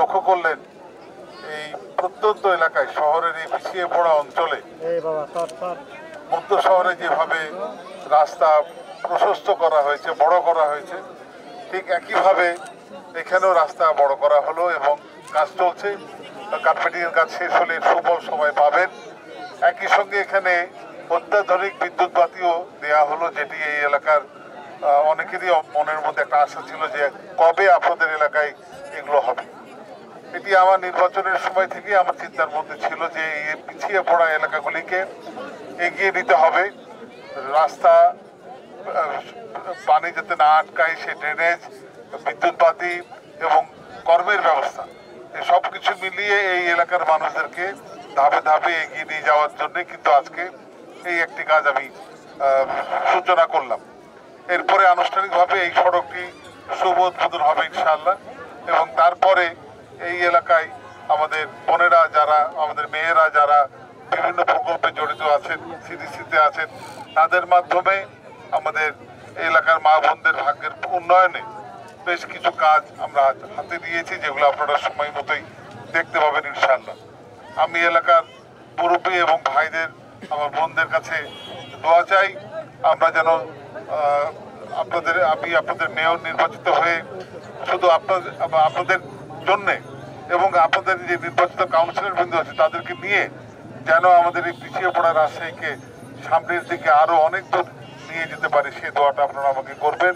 লক্ষ্য করলেন এই প্রত্যন্ত এলাকায় শহরের এই পিছিয়ে পড়া অঞ্চলে মধ্য শহরে যেভাবে রাস্তা প্রশস্ত করা হয়েছে, বড় করা হয়েছে, ঠিক একইভাবে এখানেও রাস্তা বড় করা হলো এবং কাজ চলছে। কার্পেটিংয়ের কাজ শেষ হলে সুফল সময় পাবেন। একই সঙ্গে এখানে অত্যাধুনিক বিদ্যুৎ বাতিও দেওয়া হলো, যেটি এই এলাকার অনেকেরই মনের মধ্যে একটা আশা ছিল যে কবে আপনাদের এলাকায় এগুলো হবে। এটি আমার নির্বাচনের সময় থেকে আমার চিন্তার মধ্যে ছিল যে এই পিছিয়ে পড়া এলাকাগুলিকে এগিয়ে নিতে হবে। রাস্তা পানি যাতে না আটকায়, সে ড্রেনেজ, বিদ্যুৎ বাতি এবং কর্মের ব্যবস্থা, সব কিছু মিলিয়ে এই এলাকার মানুষদেরকে ধাপে ধাপে এগিয়ে নিয়ে যাওয়ার জন্য কিন্তু আজকে এই একটি কাজ আমি সূচনা করলাম। এরপরে আনুষ্ঠানিকভাবে এই সড়কটি শুভ উদ্বোধন হবে ইনশাআল্লাহ। এবং তারপরে এই এলাকায় আমাদের বোনেরা যারা, আমাদের মেয়েরা যারা বিভিন্ন প্রকল্পে জড়িত আছেন, সিডিসিতে আছেন, তাদের মাধ্যমে আমাদের এলাকার মা বোনদের ভাগ্যের উন্নয়নে বেশ কিছু কাজ আমরা হাতে দিয়েছি, যেগুলো আপনারা সময় মতোই দেখতে পাবেন ইনশাআল্লাহ। আমি এলাকার মুরব্বী এবং ভাইদের, আমার বোনদের কাছে দোয়া চাই আমরা যেন আপনাদের মেয়র নির্বাচিত হয়ে শুধু আপনাদের জন্যে এবং আপনাদের যে নির্বাচিত কাউন্সিলর বৃন্দ আছে তাদেরকে নিয়ে যেন আমাদের এই পিছিয়ে পড়া রাজশাহীকে সামনের দিকে আরো অনেক দূর নিয়ে যেতে পারে, সেই দোয়াটা আপনারা আমাকে করবেন।